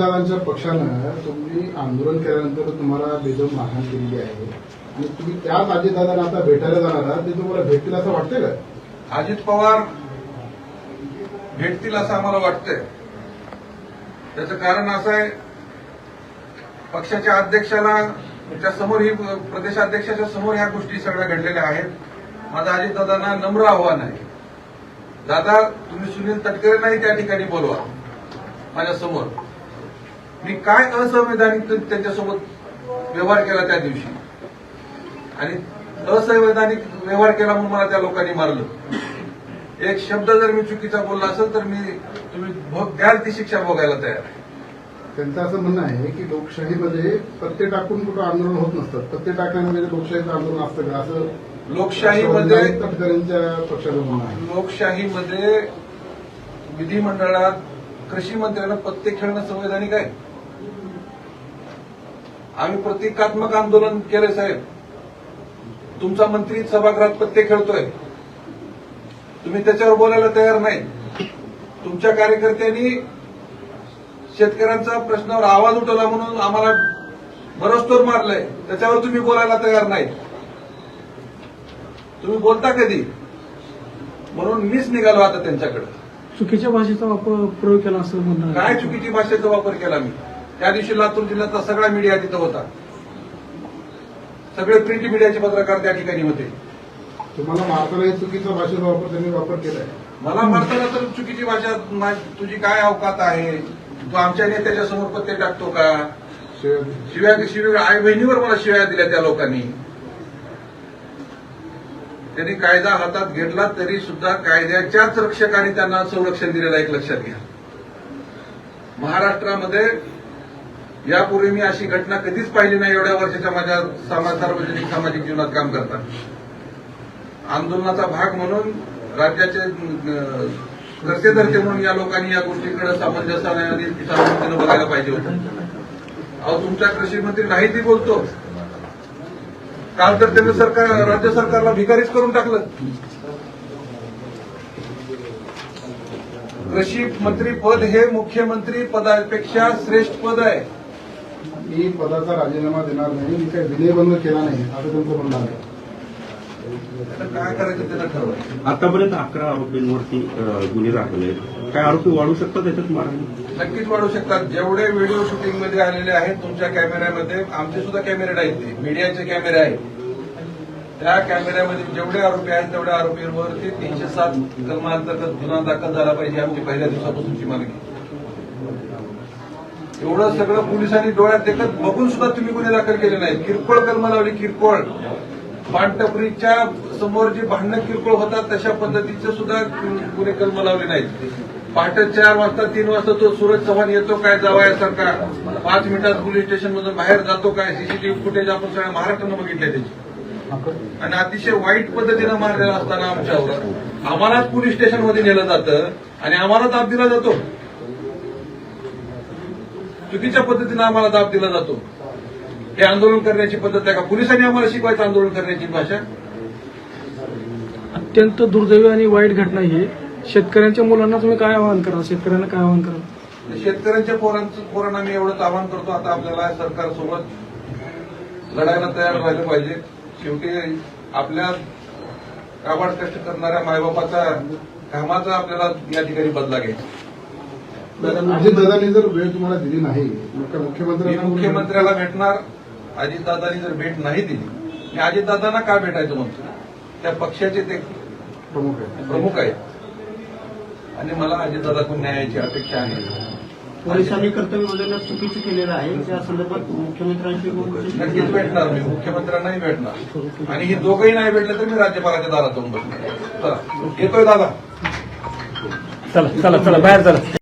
अजितदादांच्या पक्षानं तुम्ही आंदोलन केल्यानंतर तुम्हाला बेदम मारहाण केलेली आहे आणि तुम्ही त्याच अजितदादांना आता भेटायला जाणार आहात, ते तुम्हाला भेटतील असं वाटतंय का? अजित पवार भेटतील असं आम्हाला वाटतंय. त्याचं कारण असं आहे, पक्षाच्या अध्यक्षाला त्या समोर ही प्रदेशाध्यक्षाच्या समोर ह्या गोष्टी सगळ्या घडलेल्या आहेत. माझं अजितदादांना नम्र आव्हान आहे, दादा तुम्ही सुनील तटकरे नाही त्या ठिकाणी बोलवा माझ्यासमोर. मी काय असंवैधानिक त्यांच्यासोबत व्यवहार केला त्या दिवशी आणि असंवैधानिक व्यवहार केला म्हणून मला त्या लोकांनी मारलं. एक शब्द जर मी चुकीचा बोलला असेल तर तुम्ही द्याल ती शिक्षा भोगायला तयार आहे. त्यांचं असं म्हणणं आहे की लोकशाहीमध्ये पत्ते टाकून कुठं आंदोलन होत नसतात, पत्ते टाकल्यामध्ये लोकशाहीचं आंदोलन असतं का, असं लोकशाहीमध्ये तटकरेंच्या पक्षाचं म्हणणं आहे. लोकशाहीमध्ये विधिमंडळात कृषी मंत्र्यांना पत्ते खेळणं संवैधानिक आहे. आम्ही प्रतिकात्मक आंदोलन केले साहेब. तुमचा मंत्री सभागृहात पत्ते खेळतोय, तुम्ही त्याच्यावर बोलायला तयार नाही. तुमच्या कार्यकर्त्यांनी शेतकऱ्यांचा प्रश्नावर आवाज उठवला म्हणून आम्हाला बरसतोर मारलंय, त्याच्यावर तुम्ही बोलायला तयार नाही. तुम्ही बोलता कधी? म्हणून मीच निघालो आता त्यांच्याकडे. चुकीच्या भाषेचा प्रयोग केला असं म्हणणं. काय चुकीची भाषेचा वापर केला मी? त्या दिवशी लातूर जिल्ह्यातला सगळा मीडिया तिथं होता, सगळे प्रिंट मीडियाचे पत्रकार त्या ठिकाणी होते. तुम्हाला मारताना चुकीचा भाषेचा त्यांनी वापर केलाय. मला मारताना तर चुकीची भाषा, तुझी काय अवकात आहे, तू आमच्या नेत्याच्या समोर पत्ते टाकतो का? शिव्या आई बहिणीवर मला शिव्या दिल्या त्या लोकांनी. त्यांनी कायदा हातात घेतला तरी सुद्धा कायद्याच्याच रक्षकांनी त्यांना संरक्षण दिलेलं एक लक्षात घ्या. महाराष्ट्रामध्ये यापूर्वी मी अशी घटना कधीच पाहिली नाही एवढ्या वर्षाच्या माझ्या सार्वजनिक सामाजिक जीवनात काम करताना. आंदोलनाचा भाग म्हणून राज्याचे कर्तेधर्ते म्हणून या लोकांनी या गोष्टीकडे सामंजस्याने आणि सामंजस्याने बघायला पाहिजे होतं. अहो तुमच्या कृषी मंत्री नाही ती बोलतो, काल तर त्यांनी राज्य सरकारला भिकारीच करून टाकलं. कृषी मंत्री पद हे मुख्यमंत्री पदापेक्षा श्रेष्ठ पद आहे. मी पदाचा राजीनामा देणार नाही, मी काही विनयभंग केला नाही असं त्यांचं म्हणणं आहे. काय करायचं त्यांना ठरवायचं. आतापर्यंत 11 आरोपींवरती गुन्हे दाखल आहेत. काय आरोपी वाढू शकतात त्याच्यात मारायला? नक्कीच वाढू शकतात. जेवढे व्हिडिओ शूटिंगमध्ये आलेले आहेत तुमच्या कॅमेऱ्यामध्ये, आमचे सुद्धा कॅमेरे आहेत, ते मीडियाचे कॅमेरे आहेत, त्या कॅमेऱ्यामध्ये जेवढे आरोपी आहेत तेवढ्या आरोपींवरती 307 कलमांतर्गत गुन्हा दाखल झाला पाहिजे, आमची पहिल्या दिवसापासूनची मागणी. एवढं सगळं पोलिसांनी डोळ्यात देखत बघून सुद्धा तुम्ही गुन्हे दाखल केले नाहीत. किरकोळ कलम लावली, किरकोळ पानटपरीच्या समोर जी भांडणं किरकोळ होतात तशा पद्धतीचे सुद्धा गुन्हे कलम लावले नाहीत. पहाटे 4 वाजता 3 वाजता तो सूरज चव्हाण येतो काय जावयासारखा, 5 मिनिटात पोलीस स्टेशनमधून बाहेर जातो काय, सीसीटीव्ही फुटेज आपण सगळ्या महाराष्ट्रानं बघितले त्याची. आणि अतिशय वाईट पद्धतीनं मारलेला असताना आमच्यावर आम्हालाच पोलीस स्टेशनमध्ये नेलं जातं आणि आम्हाला दाब दिला जातो. चुकीच्या पद्धतीनं आम्हाला दाब दिला जातो. हे आंदोलन करण्याची पद्धत आहे का? पोलिसांनी आम्हाला शिकवायचं आंदोलन करण्याची भाषा? अत्यंत दुर्दैवी आणि वाईट घटना ही. शेतकऱ्यांच्या मुलांना तुम्ही काय आवाहन करा, शेतकऱ्यांना काय आवाहन करा? शेतकऱ्यांच्या पोरांना मी एवढंच आवाहन करतो, आता आपल्याला सरकारसोबत लढायला तयार राहिलं पाहिजे. शेवटी आपल्या काबाड कष्ट करणाऱ्या मायबापाचा कामाचा आपल्याला या ठिकाणी बदला घ्यायचा. अजितदादांनी जर वेळ तुम्हाला दिली नाही, मुख्यमंत्र्याला भेटणार. अजितदादांनी जर भेट नाही दिली, मी अजितदादांना का भेटायचं म्हणतो? त्या पक्षाचे ते प्रमुख आहेत आणि मला अजितदादाकडून न्यायाची अपेक्षा आहे. पोलिसांनी कर्तव्य बजावण्यात चुकीचं केलेलं आहे, त्या संदर्भात मुख्यमंत्र्यांशी नक्कीच भेटणार मी, मुख्यमंत्र्यांनाही भेटणार आणि ही दोघंही नाही भेटले तर मी राज्यपालाच्या दारात जाऊन बसणार. चला येतोय दादा, चला चला चला बाहेर चला.